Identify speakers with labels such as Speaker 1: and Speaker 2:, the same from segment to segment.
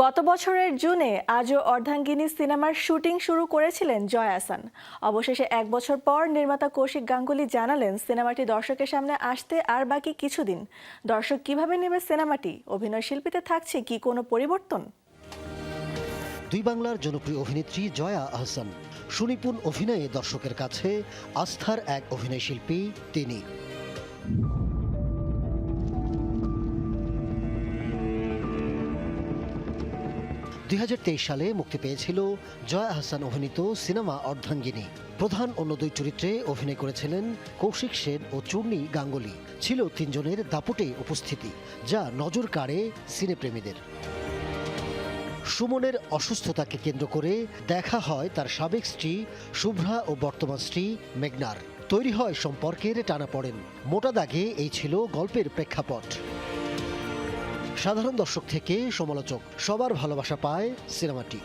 Speaker 1: গত বছরের জুনে আজও অর্ধাঙ্গিনী সিনেমার শুটিং শুরু করেছিলেন জয়া আহসান। অবশেষে এক বছর পর নির্মাতা কৌশিক গাঙ্গুলি জানালেন সিনেমাটি দর্শকের সামনে আসতে আর বাকি কিছুদিন। দর্শক কিভাবে নেবে সিনেমাটি, অভিনয় শিল্পীতে থাকছে কি কোনো পরিবর্তন?
Speaker 2: দুই বাংলার জনপ্রিয় অভিনেত্রী জয়া আহসান সুনিপুণ অভিনয়ে দর্শকের কাছে আস্থার এক অভিনয় শিল্পী তিনি। 2023 সালে মুক্তি পেয়েছিল জয়া আহসান অভিনীত সিনেমা অর্ধাঙ্গিনী। প্রধান অন্য দুই চরিত্রে অভিনয় করেছিলেন কৌশিক সেন ও চূর্ণী গাঙ্গুলি। ছিল তিনজনের দাপুটে উপস্থিতি, যা নজর কাড়ে সিনেপ্রেমীদের। সুমনের অসুস্থতাকে কেন্দ্র করে দেখা হয় তার সাবেক স্ত্রী শুভ্রা ও বর্তমান স্ত্রী মেঘনার। তৈরি হয় সম্পর্কের টানাপড়েন। মোটা দাগে এই ছিল গল্পের প্রেক্ষাপট। সাধারণ দর্শক থেকে সমালোচক সবার ভালোবাসা পায় সিনেমাটি।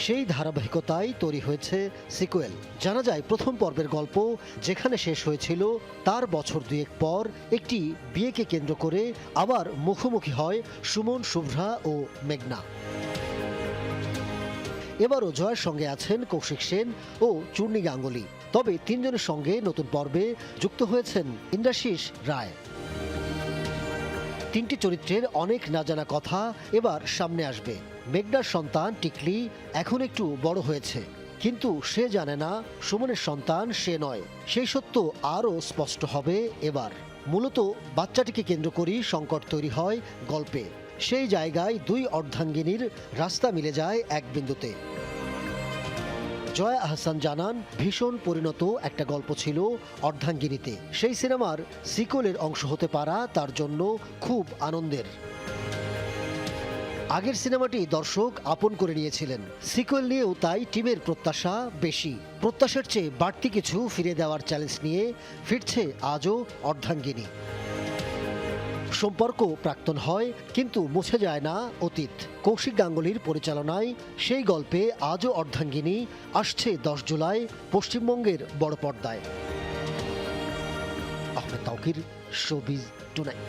Speaker 2: সেই ধারাবাহিকতায় তৈরি হয়েছে সিকুয়েল। জানা যায় প্রথম পর্বের গল্প যেখানে শেষ হয়েছিল তার বছর দুয়েক পর একটি বিয়েকে কেন্দ্র করে আবার মুখোমুখি হয় সুমন, শুভ্রা ও মেঘনা। এবারও জয়ের সঙ্গে আছেন কৌশিক সেন ও চূর্ণী গাঙ্গুলি। তবে তিনজনের সঙ্গে নতুন পর্বে যুক্ত হয়েছেন ইন্দ্রাশিস রায়। তিনটি চরিত্রের অনেক না জানা কথা এবার সামনে আসবে। মেঘনার সন্তান টিকলি এখন একটু বড় হয়েছে, কিন্তু সে জানে না সুমনের সন্তান সে নয়। সেই সত্য আরও স্পষ্ট হবে এবার। মূলত বাচ্চাটিকে কেন্দ্র করেই সংকট তৈরি হয় গল্পে। সেই জায়গায় দুই অর্ধাঙ্গিনীর রাস্তা মিলে যায় এক বিন্দুতে। জয়া আহসান জানান, ভীষণ পরিণত একটা গল্প ছিল অর্ধাঙ্গিনীতে। সেই সিনেমার সিকুয়েলের অংশ হতে পারা তার জন্য খুব আনন্দের। আগের সিনেমাটি দর্শক আপন করে নিয়েছিলেন। সিকুয়েল নিয়েও তাই টিমের প্রত্যাশা বেশি। প্রত্যাশার চেয়ে বাড়তি কিছু ফিরে দেওয়ার চ্যালেঞ্জ নিয়ে ফিরছে আজও অর্ধাঙ্গিনী। সম্পর্ক প্রাক্তন হয়, কিন্তু মুছে যায় না অতীত। কৌশিক গাঙ্গুলির পরিচালনায় সেই গল্পে আজও অর্ধাঙ্গিনী আসছে 10 জুলাই পশ্চিমবঙ্গের বড় পর্দায়। Ahmed Tauquir, showbiz tonight.